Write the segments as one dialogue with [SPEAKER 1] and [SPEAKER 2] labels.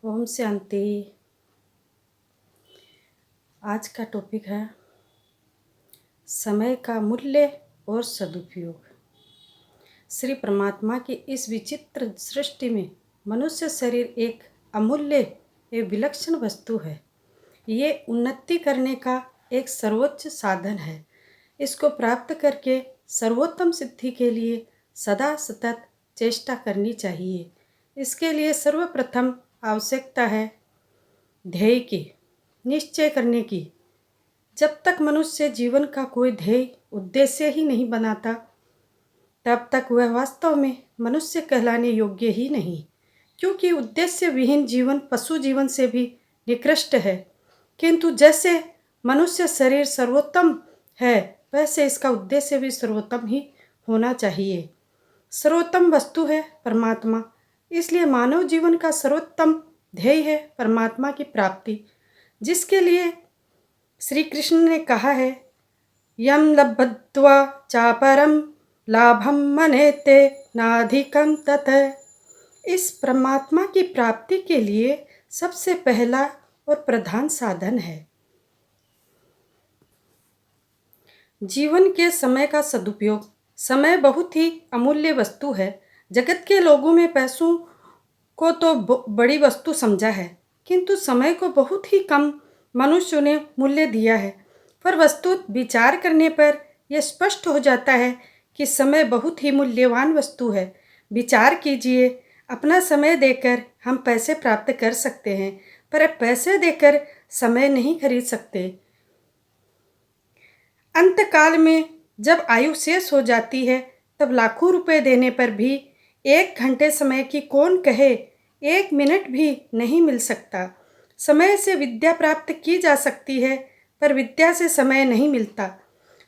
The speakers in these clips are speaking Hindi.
[SPEAKER 1] ओम शांति। आज का टॉपिक है समय का मूल्य और सदुपयोग। श्री परमात्मा की इस विचित्र सृष्टि में मनुष्य शरीर एक अमूल्य एवं विलक्षण वस्तु है। ये उन्नति करने का एक सर्वोच्च साधन है। इसको प्राप्त करके सर्वोत्तम सिद्धि के लिए सदा सतत चेष्टा करनी चाहिए। इसके लिए सर्वप्रथम आवश्यकता है ध्येय की, निश्चय करने की। जब तक मनुष्य जीवन का कोई ध्येय उद्देश्य ही नहीं बनाता, तब तक वह वास्तव में मनुष्य कहलाने योग्य ही नहीं, क्योंकि उद्देश्य विहीन जीवन पशु जीवन से भी निकृष्ट है। किंतु जैसे मनुष्य शरीर सर्वोत्तम है, वैसे इसका उद्देश्य भी सर्वोत्तम ही होना चाहिए। सर्वोत्तम वस्तु है परमात्मा, इसलिए मानव जीवन का सर्वोत्तम ध्येय है परमात्मा की प्राप्ति, जिसके लिए श्री कृष्ण ने कहा है, यम लब्ध्वा चापरम लाभम मनेते नाधिकम ततः। इस परमात्मा की प्राप्ति के लिए सबसे पहला और प्रधान साधन है जीवन के समय का सदुपयोग। समय बहुत ही अमूल्य वस्तु है। जगत के लोगों में पैसों को तो बड़ी वस्तु समझा है, किंतु समय को बहुत ही कम मनुष्यों ने मूल्य दिया है। पर वस्तु विचार करने पर यह स्पष्ट हो जाता है कि समय बहुत ही मूल्यवान वस्तु है। विचार कीजिए, अपना समय देकर हम पैसे प्राप्त कर सकते हैं, पर पैसे देकर समय नहीं खरीद सकते। अंतकाल में जब आयु शेष हो जाती है, तब लाखों रुपए देने पर भी 1 घंटे समय की कौन कहे, 1 मिनट भी नहीं मिल सकता। समय से विद्या प्राप्त की जा सकती है, पर विद्या से समय नहीं मिलता।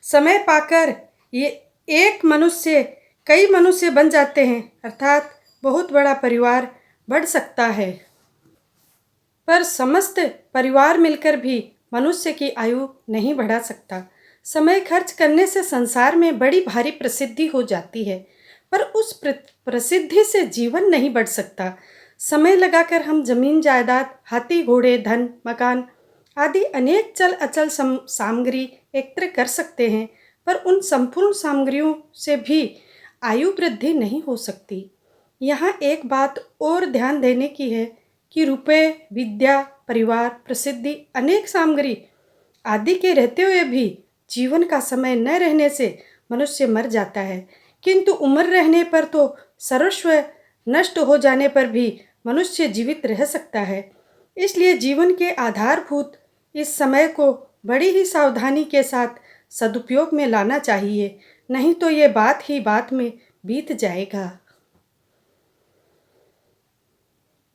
[SPEAKER 1] समय पाकर ये एक मनुष्य कई मनुष्य बन जाते हैं, अर्थात बहुत बड़ा परिवार बढ़ सकता है। पर समस्त परिवार मिलकर भी मनुष्य की आयु नहीं बढ़ा सकता। समय खर्च करने से संसार में बड़ी भारी प्रसिद्धि हो जाती है, पर उस प्रसिद्धि से जीवन नहीं बढ़ सकता। समय लगाकर हम जमीन जायदाद, हाथी घोड़े, धन, मकान आदि अनेक चल अचल सामग्री एकत्र कर सकते हैं, पर उन संपूर्ण सामग्रियों से भी आयु वृद्धि नहीं हो सकती। यहाँ एक बात और ध्यान देने की है कि रुपए, विद्या, परिवार, प्रसिद्धि, अनेक सामग्री आदि के रहते हुए भी जीवन का समय न रहने से मनुष्य मर जाता है, किंतु उम्र रहने पर तो सर्वस्व नष्ट हो जाने पर भी मनुष्य जीवित रह सकता है। इसलिए जीवन के आधारभूत इस समय को बड़ी ही सावधानी के साथ सदुपयोग में लाना चाहिए, नहीं तो ये बात ही बात में बीत जाएगा।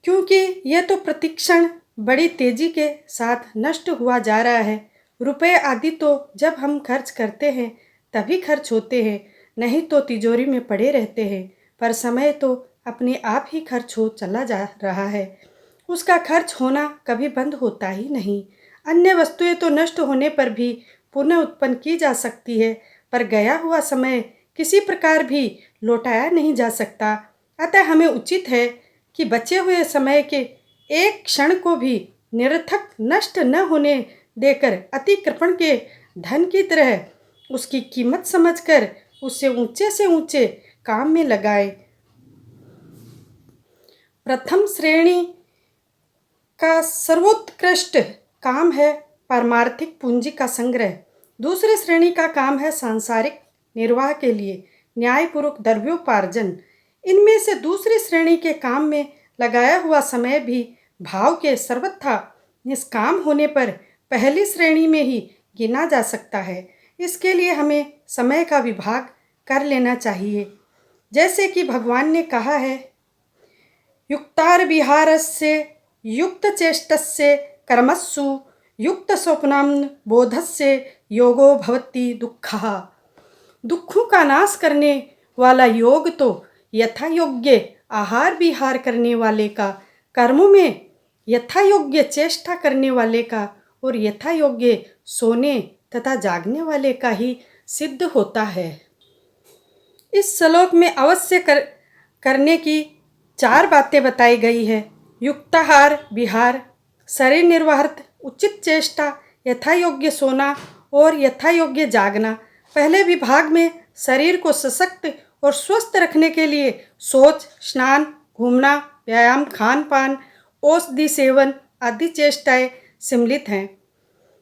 [SPEAKER 1] क्योंकि यह तो प्रतिक्षण बड़ी तेजी के साथ नष्ट हुआ जा रहा है। रुपए आदि तो जब हम खर्च करते हैं तभी खर्च होते हैं, नहीं तो तिजोरी में पड़े रहते हैं। पर समय तो अपने आप ही खर्च हो चला जा रहा है, उसका खर्च होना कभी बंद होता ही नहीं। अन्य वस्तुएं तो नष्ट होने पर भी पुनः उत्पन्न की जा सकती है, पर गया हुआ समय किसी प्रकार भी लौटाया नहीं जा सकता। अतः हमें उचित है कि बचे हुए समय के एक क्षण को भी निरर्थक नष्ट न होने देकर अतिकृपण के धन की तरह उसकी कीमत समझकर उससे ऊंचे से ऊंचे काम में लगाए। प्रथम श्रेणी का सर्वोत्कृष्ट काम है पारमार्थिक पूंजी का संग्रह। दूसरी श्रेणी का काम है सांसारिक निर्वाह के लिए न्यायपूर्वक द्रव्योपार्जन। इनमें से दूसरी श्रेणी के काम में लगाया हुआ समय भी भाव के सर्वथा निष्काम होने पर पहली श्रेणी में ही गिना जा सकता है। इसके लिए हमें समय का विभाग कर लेना चाहिए। जैसे कि भगवान ने कहा है, युक्तार विहारस्य युक्त चेष्टस्य कर्मसु युक्त स्वप्नम बोधस्य योगो भवति दुःखः। दुखों का नाश करने वाला योग तो यथा योग्य आहार विहार करने वाले का, कर्मों में यथा योग्य चेष्टा करने वाले का और यथा योग्य सोने तथा जागने वाले का ही सिद्ध होता है। इस श्लोक में अवश्य करने की 4 बातें बताई गई है। युक्ताहार विहार, शरीर निर्वाहत, उचित चेष्टा, यथायोग्य सोना और यथायोग्य जागना। पहले विभाग में शरीर को सशक्त और स्वस्थ रखने के लिए शौच, स्नान, घूमना, व्यायाम, खान पान, औषधि सेवन आदि चेष्टाएं सम्मिलित हैं।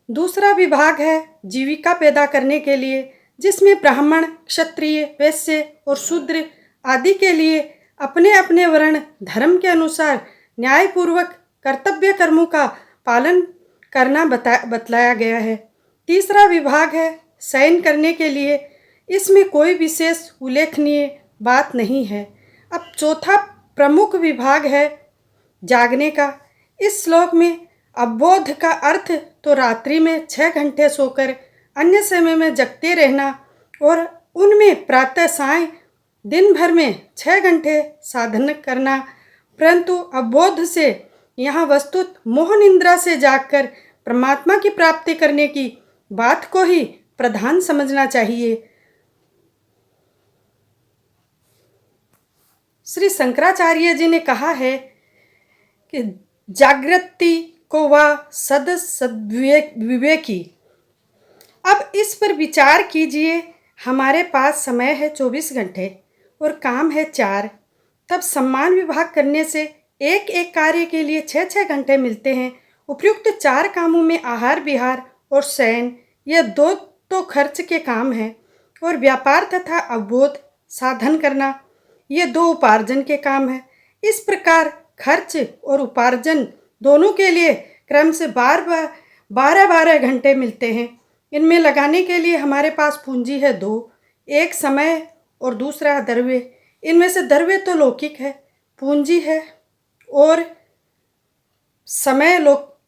[SPEAKER 1] दूसरा विभाग है जीविका पैदा करने के लिए, जिसमें ब्राह्मण, क्षत्रिय, वैश्य और शूद्र आदि के लिए अपने अपने वर्ण धर्म के अनुसार न्यायपूर्वक कर्तव्य कर्मों का पालन करना बतलाया गया है। तीसरा विभाग है शयन करने के लिए, इसमें कोई विशेष उल्लेखनीय बात नहीं है। अब चौथा प्रमुख विभाग है जागने का। इस श्लोक में अवबोध का अर्थ तो रात्रि में 6 घंटे सोकर अन्य समय में जगते रहना और उनमें प्रातः साय दिन भर में 6 घंटे साधन करना, परंतु अवबोध से यहाँ वस्तुत मोह निद्रा से जागकर परमात्मा की प्राप्ति करने की बात को ही प्रधान समझना चाहिए। श्री शंकराचार्य जी ने कहा है कि जागृति को वा सद्विवेकी। अब इस पर विचार कीजिए। हमारे पास समय है 24 घंटे और काम है 4, तब सम्मान विभाग करने से एक एक कार्य के लिए 6-6 घंटे मिलते हैं। उपयुक्त 4 कामों में आहार विहार और शयन, यह 2 तो खर्च के काम हैं, और व्यापार तथा अवबोध साधन करना, ये 2 उपार्जन के काम हैं। इस प्रकार खर्च और उपार्जन दोनों के लिए क्रम से 12-12 घंटे मिलते हैं। इनमें लगाने के लिए हमारे पास पूंजी है 2, एक समय और दूसरा द्रव्य। इनमें से द्रव्य तो लौकिक है, पूंजी है, और समय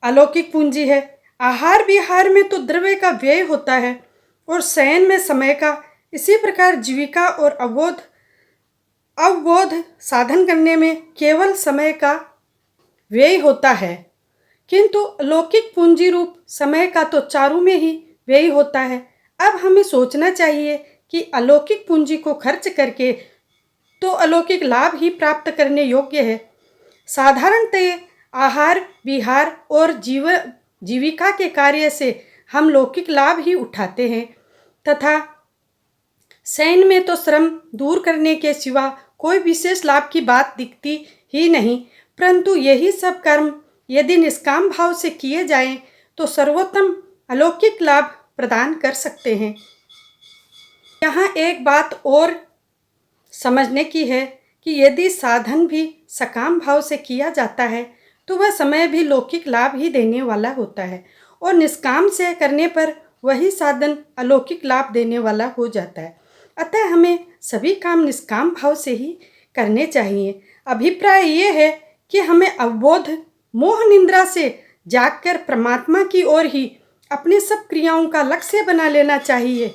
[SPEAKER 1] अलौकिक पूंजी है। आहार विहार में तो द्रव्य का व्यय होता है और शयन में समय का। इसी प्रकार जीविका और अवबोध साधन करने में केवल समय का व्यय होता है, किंतु अलौकिक पूंजी रूप समय का तो चारों में ही व्यय होता है। अब हमें सोचना चाहिए कि अलौकिक पूंजी को खर्च करके तो अलौकिक लाभ ही प्राप्त करने योग्य है। साधारणतः आहार विहार और जीविका के कार्य से हम लौकिक लाभ ही उठाते हैं तथा शयन में तो श्रम दूर करने के सिवा कोई विशेष लाभ की बात दिखती ही नहीं, परंतु यही सब कर्म यदि निष्काम भाव से किए जाएं तो सर्वोत्तम अलौकिक लाभ प्रदान कर सकते हैं। यहाँ एक बात और समझने की है कि यदि साधन भी सकाम भाव से किया जाता है तो वह समय भी लौकिक लाभ ही देने वाला होता है, और निष्काम से करने पर वही साधन अलौकिक लाभ देने वाला हो जाता है। अतः हमें सभी काम निष्काम भाव से ही करने चाहिए। अभिप्राय ये है कि हमें अवबोध मोह निद्रा से जागकर परमात्मा की ओर ही अपनी सब क्रियाओं का लक्ष्य बना लेना चाहिए।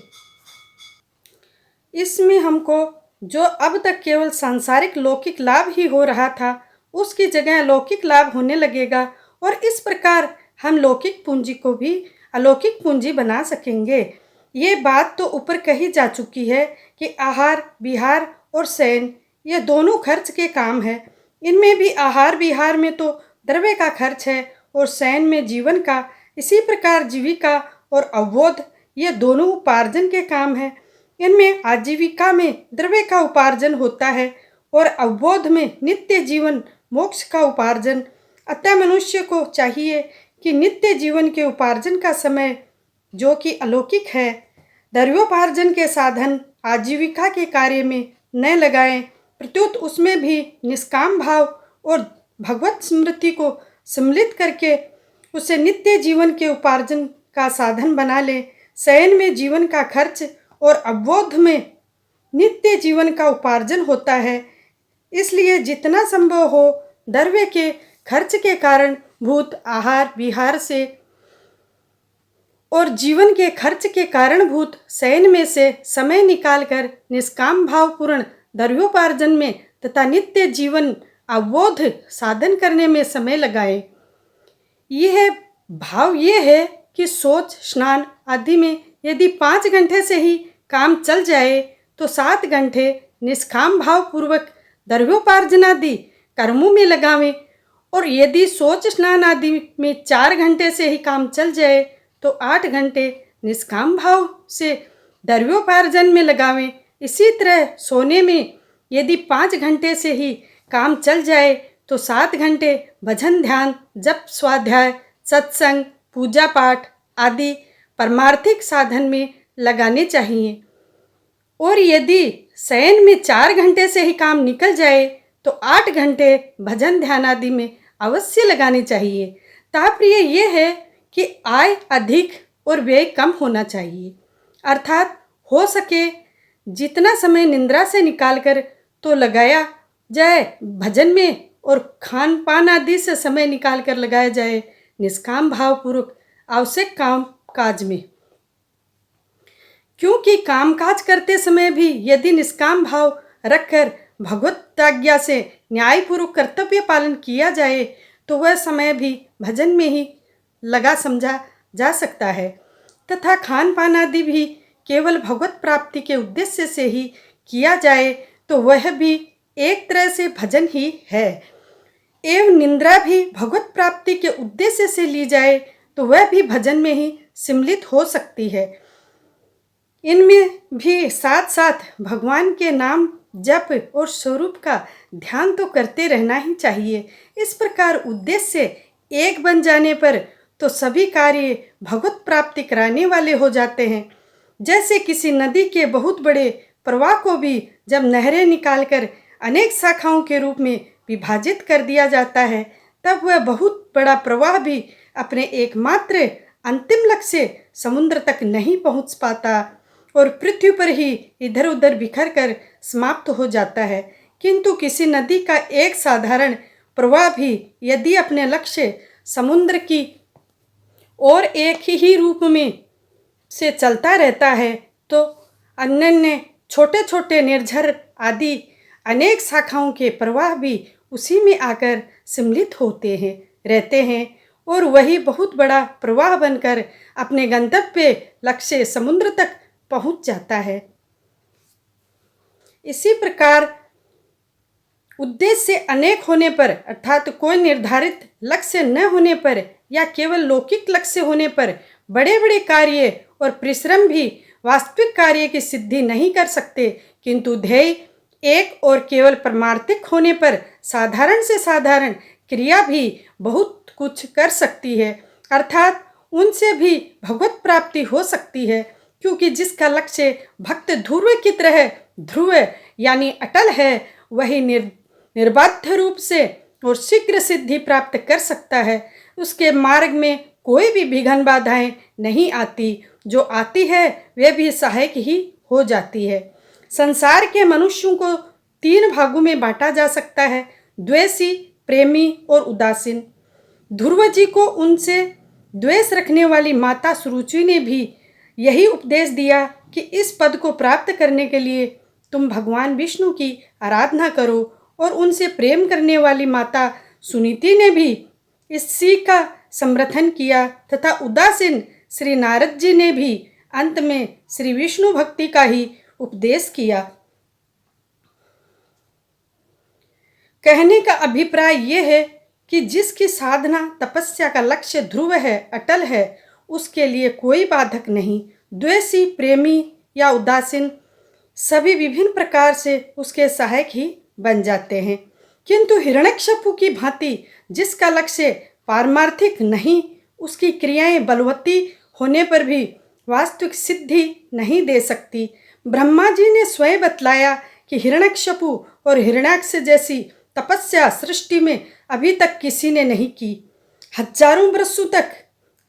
[SPEAKER 1] इसमें हमको जो अब तक केवल सांसारिक लौकिक लाभ ही हो रहा था उसकी जगह अलौकिक लाभ होने लगेगा, और इस प्रकार हम लौकिक पूंजी को भी अलौकिक पूंजी बना सकेंगे। ये बात तो ऊपर कही जा चुकी है कि आहार विहार और शयन ये दोनों खर्च के काम है। इनमें भी आहार विहार में तो द्रव्य का खर्च है और शयन में जीवन का। इसी प्रकार जीविका और अवबोध ये दोनों उपार्जन के काम हैं। इनमें आजीविका में द्रव्य का उपार्जन होता है और अवबोध में नित्य जीवन मोक्ष का उपार्जन। अतः मनुष्य को चाहिए कि नित्य जीवन के उपार्जन का समय जो कि अलौकिक है, द्रव्योपार्जन के साधन आजीविका के कार्य में न लगाएं, प्रत्युत उसमें भी निष्काम भाव और भगवत स्मृति को सम्मिलित करके उसे नित्य जीवन के उपार्जन का साधन बना ले। शयन में जीवन का खर्च और अवबोध में नित्य जीवन का उपार्जन होता है, इसलिए जितना संभव हो द्रव्य के खर्च के कारण भूत आहार विहार से और जीवन के खर्च के कारणभूत शयन में से समय निकालकर निष्काम भावपूर्ण द्रव्योपार्जन में तथा नित्य जीवन अवबोध साधन करने में समय लगाए। यह भाव ये है कि शौच स्नान आदि में यदि 5 घंटे से ही काम चल जाए तो 7 घंटे निष्काम भाव पूर्वक द्रव्योपार्जन आदि कर्मों में लगावें और यदि सोच स्नान आदि में 4 घंटे से ही काम चल जाए तो 8 घंटे निष्काम भाव से द्रव्योपार्जन में लगावें। इसी तरह सोने में यदि 5 घंटे से ही काम चल जाए तो 7 घंटे भजन ध्यान जप स्वाध्याय सत्संग पूजा पाठ आदि परमार्थिक साधन में लगाने चाहिए। और यदि शयन में 4 घंटे से ही काम निकल जाए तो 8 घंटे भजन ध्यान आदि में अवश्य लगाने चाहिए। तात्पर्य ये है कि आय अधिक और व्यय कम होना चाहिए, अर्थात हो सके जितना समय निद्रा से निकालकर तो लगाया जाए भजन में और खान पान आदि से समय निकालकर लगाया जाए निष्काम भावपूर्वक आवश्यक काम काज में। क्योंकि कामकाज करते समय भी यदि निष्काम भाव रखकर भगवत आज्ञा से न्यायपूर्वक कर्तव्य पालन किया जाए तो वह समय भी भजन में ही लगा समझा जा सकता है तथा खान पान आदि भी केवल भगवत प्राप्ति के उद्देश्य से ही किया जाए तो वह भी एक तरह से भजन ही है। एवं निंद्रा भी भगवत प्राप्ति के उद्देश्य से ली जाए तो वह भी भजन में ही सम्मिलित हो सकती है। इनमें भी साथ साथ भगवान के नाम जप और स्वरूप का ध्यान तो करते रहना ही चाहिए। इस प्रकार उद्देश्य एक बन जाने पर तो सभी कार्य भगवत प्राप्ति कराने वाले हो जाते हैं। जैसे किसी नदी के बहुत बड़े प्रवाह को भी जब नहरें निकालकर अनेक शाखाओं के रूप में विभाजित कर दिया जाता है तब वह बहुत बड़ा प्रवाह भी अपने एकमात्र अंतिम लक्ष्य समुद्र तक नहीं पहुंच पाता और पृथ्वी पर ही इधर उधर बिखर कर समाप्त हो जाता है। किंतु किसी नदी का एक साधारण प्रवाह भी यदि अपने लक्ष्य समुद्र की और एक ही रूप में से चलता रहता है तो अन्य छोटे छोटे निर्झर आदि अनेक शाखाओं के प्रवाह भी उसी में आकर सम्मिलित होते हैं रहते हैं और वही बहुत बड़ा प्रवाह बनकर अपने गंतव्य लक्ष्य समुद्र तक पहुंच जाता है। इसी प्रकार उद्देश्य अनेक होने पर अर्थात कोई निर्धारित लक्ष्य न होने पर या केवल लौकिक लक्ष्य होने पर बड़े बड़े कार्य और परिश्रम भी वास्तविक कार्य की सिद्धि नहीं कर सकते, किंतु ध्येय एक और केवल परमार्थिक होने पर साधारण से साधारण क्रिया भी बहुत कुछ कर सकती है, अर्थात उनसे भी भगवत प्राप्ति हो सकती है। क्योंकि जिसका लक्ष्य भक्त ध्रुव की तरह ध्रुव यानी अटल है वही निर्बाध रूप से और शीघ्र सिद्धि प्राप्त कर सकता है। उसके मार्ग में कोई भी विघ्न बाधाएं नहीं आती, जो आती है वे भी सहायक ही हो जाती है। संसार के मनुष्यों को 3 भागों में बांटा जा सकता है, द्वेषी, प्रेमी और उदासीन। ध्रुव जी को उनसे द्वेष रखने वाली माता सुरुचि ने भी यही उपदेश दिया कि इस पद को प्राप्त करने के लिए तुम भगवान विष्णु की आराधना करो, और उनसे प्रेम करने वाली माता सुनीति ने भी इसी का समर्थन किया तथा उदासीन श्री नारद जी ने भी अंत में श्री विष्णु भक्ति का ही उपदेश किया। कहने का अभिप्राय यह है कि जिसकी साधना तपस्या का लक्ष्य ध्रुव है, अटल है, उसके लिए कोई बाधक नहीं। द्वेषी, प्रेमी या उदासीन सभी विभिन्न प्रकार से उसके सहायक ही बन जाते हैं, किंतु हिरण्यकशिपु की भांति जिसका लक्ष्य पारमार्थिक नहीं, उसकी क्रियाएं बलवती होने पर भी वास्तविक सिद्धि नहीं दे सकती। ब्रह्मा जी ने स्वयं बतलाया कि हिरण्यकशिपु और हिरण्याक्ष जैसी तपस्या सृष्टि में अभी तक किसी ने नहीं की। हजारों वर्षों तक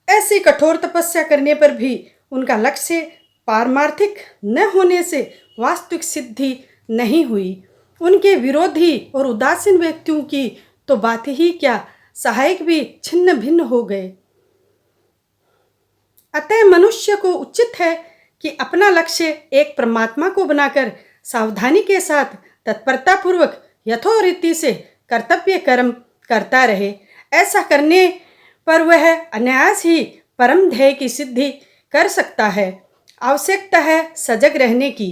[SPEAKER 1] ऐसी कठोर तपस्या करने पर भी उनका लक्ष्य पारमार्थिक न होने से वास्तविक सिद्धि नहीं हुई। उनके विरोधी और उदासीन व्यक्तियों की तो बात ही क्या, सहायक भी छिन्न भिन्न हो गए। अतः मनुष्य को उचित है कि अपना लक्ष्य एक परमात्मा को बनाकर सावधानी के साथ तत्परतापूर्वक यथोरीति से कर्तव्य कर्म करता रहे। ऐसा करने पर वह अनायास ही परम ध्येय की सिद्धि कर सकता है। आवश्यकता है सजग रहने की।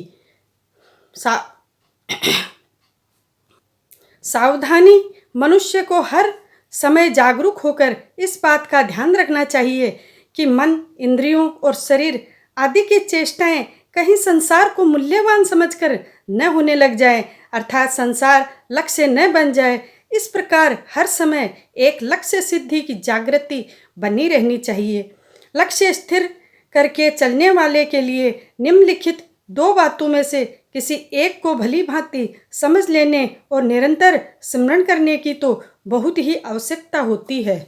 [SPEAKER 1] सावधानी मनुष्य को हर समय जागरूक होकर इस बात का ध्यान रखना चाहिए कि मन, इंद्रियों और शरीर आदि की चेष्टाएं कहीं संसार को मूल्यवान समझकर न होने लग जाए, अर्थात संसार लक्ष्य न बन जाए। इस प्रकार हर समय एक लक्ष्य सिद्धि की जागृति बनी रहनी चाहिए। लक्ष्य स्थिर करके चलने वाले के लिए निम्नलिखित दो बातों में से किसी एक को भली भांति समझ लेने और निरंतर स्मरण करने की तो बहुत ही आवश्यकता होती है।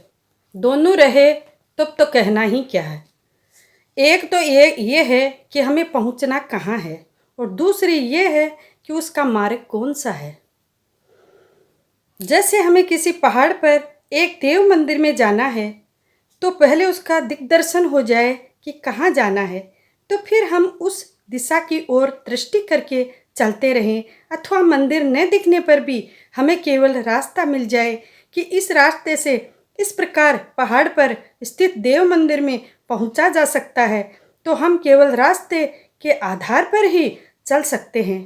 [SPEAKER 1] दोनों रहे तब तो कहना ही क्या है। एक तो ये है कि हमें पहुंचना कहाँ है, और दूसरी ये है कि उसका मार्ग कौन सा है। जैसे हमें किसी पहाड़ पर एक देव मंदिर में जाना है, तो पहले उसका दिग्दर्शन हो जाए कि कहाँ जाना है, तो फिर हम उस दिशा की ओर दृष्टि करके चलते रहें, अथवा मंदिर न दिखने पर भी हमें केवल रास्ता मिल जाए कि इस रास्ते से इस प्रकार पहाड़ पर स्थित देव मंदिर में पहुंचा जा सकता है, तो हम केवल रास्ते के आधार पर ही चल सकते हैं।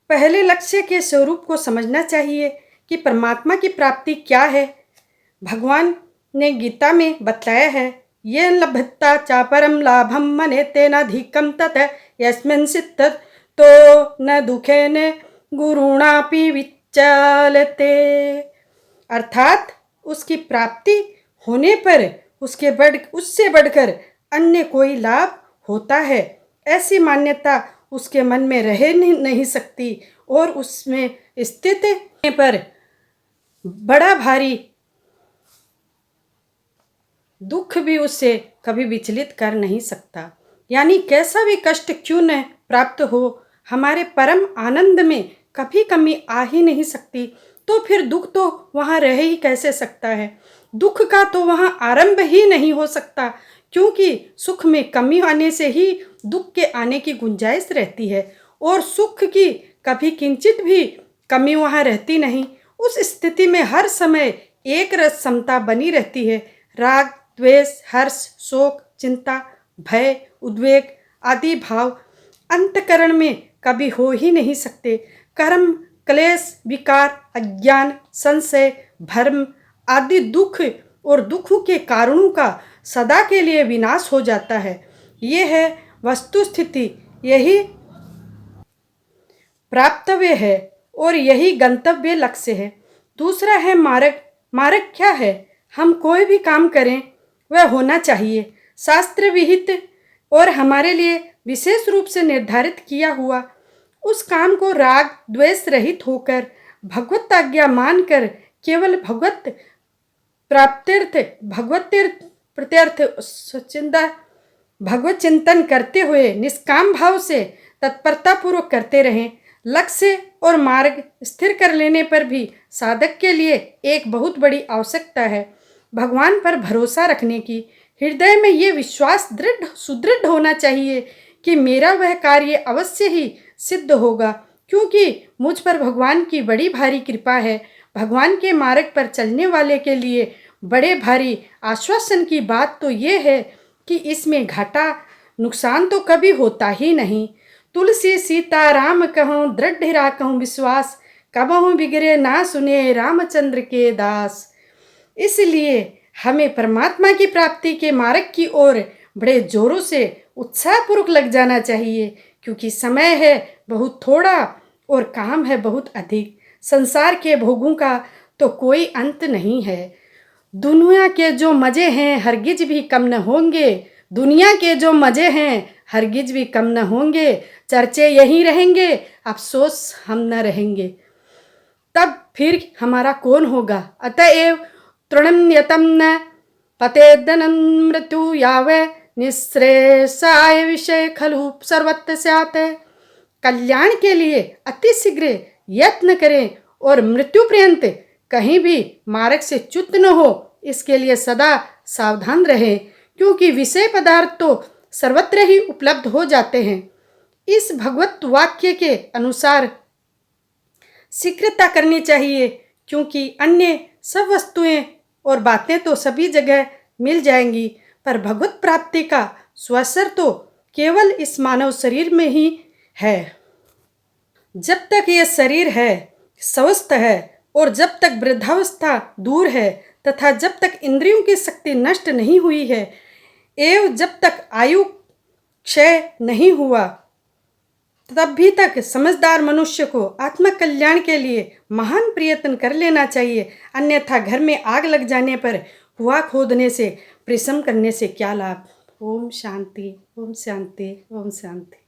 [SPEAKER 1] पहले लक्ष्य के स्वरूप को समझना चाहिए कि परमात्मा की प्राप्ति क्या है। भगवान ने गीता में बतलाया है, ये लभता चा परम लाभम मने तेनाधिकम तत् यस्मिन् सिद्धत तो न दुखे न गुरुणापि विचलते। अर्थात उसकी प्राप्ति होने पर उससे बढ़कर अन्य कोई लाभ होता है, ऐसी मान्यता उसके मन में रह नहीं सकती, और उसमें स्थित होने पर बड़ा भारी दुख भी उससे कभी विचलित कर नहीं सकता। यानी कैसा भी कष्ट क्यों न प्राप्त हो, हमारे परम आनंद में कभी कमी आ ही नहीं सकती, तो फिर दुख तो वहाँ रह ही कैसे सकता है। दुख का तो वहाँ आरंभ ही नहीं हो सकता, क्योंकि सुख में कमी आने से ही दुख के आने की गुंजाइश रहती है, और सुख की कभी किंचित भी कमी वहाँ रहती नहीं। उस स्थिति में हर समय एक रस समता बनी रहती है। राग, द्वेष, हर्ष, शोक, चिंता, भय, उद्वेग आदि भाव अंतकरण में कभी हो ही नहीं सकते। कर्म, क्लेश, विकार, अज्ञान, संशय, भ्रम आदि दुख और दुख के कारणों का सदा के लिए विनाश हो जाता है। ये है वस्तु स्थिति, यही प्राप्तव्य है और यही गंतव्य लक्ष्य है। दूसरा है मार्ग। मार्ग क्या है? हम कोई भी काम करें वह होना चाहिए शास्त्र विहित और हमारे लिए विशेष रूप से निर्धारित किया हुआ। उस काम को राग द्वेष रहित होकर भगवत आज्ञा मानकर केवल भगवत प्राप्त्यर्थ भगवत चिंतन करते हुए निष्काम भाव से तत्परता पूर्वक करते रहें। लक्ष्य और मार्ग स्थिर कर लेने पर भी साधक के लिए एक बहुत बड़ी आवश्यकता है भगवान पर भरोसा रखने की। हृदय में ये विश्वास सुदृढ़ होना चाहिए कि मेरा वह कार्य अवश्य ही सिद्ध होगा, क्योंकि मुझ पर भगवान की बड़ी भारी कृपा है। भगवान के मार्ग पर चलने वाले के लिए बड़े भारी आश्वासन की बात तो ये है कि इसमें घाटा नुकसान तो कभी होता ही नहीं। तुलसी सीता राम कहूँ दृढ़ राखूं विश्वास, कबहूँ बिगड़े ना सुने रामचंद्र के दास। इसलिए हमें परमात्मा की प्राप्ति के मार्ग की ओर बड़े जोरों से उत्साहपूर्वक लग जाना चाहिए, क्योंकि समय है बहुत थोड़ा और काम है बहुत अधिक। संसार के भोगों का तो कोई अंत नहीं है। दुनिया के जो मज़े हैं हरगिज भी कम न होंगे, दुनिया के जो मज़े हैं हरगिज भी कम न होंगे। चर्चे यहीं रहेंगे, अफसोस हम न रहेंगे, तब फिर हमारा कौन होगा। अतएव तृणन्यतम न पतेदनं मृत्यु यावे निःश्रेयसाय विषय खलु सर्वत्र स्यात्। कल्याण के लिए अति शीघ्र यत्न करें और मृत्यु पर्यंत कहीं भी मार्ग से च्युत न हो, इसके लिए सदा सावधान रहें, क्योंकि विषय पदार्थ तो सर्वत्र ही उपलब्ध हो जाते हैं। इस भगवत वाक्य के अनुसार शीघ्रता करनी चाहिए, क्योंकि अन्य सब वस्तुएं और बातें तो सभी जगह मिल जाएंगी, पर भगवत प्राप्ति का स्वसर तो केवल इस मानव शरीर में ही है। जब तक ये शरीर है, स्वस्थ है और जब तक वृद्धावस्था दूर है तथा जब तक इंद्रियों की शक्ति नष्ट नहीं हुई है एवं जब तक आयु क्षय नहीं हुआ तब भी तक समझदार मनुष्य को आत्म कल्याण के लिए महान प्रयत्न कर लेना चाहिए, अन्यथा घर में आग लग जाने पर कुआं खोदने से परिश्रम करने से क्या लाभ। ओम शांति, ओम शांति, ओम शांति।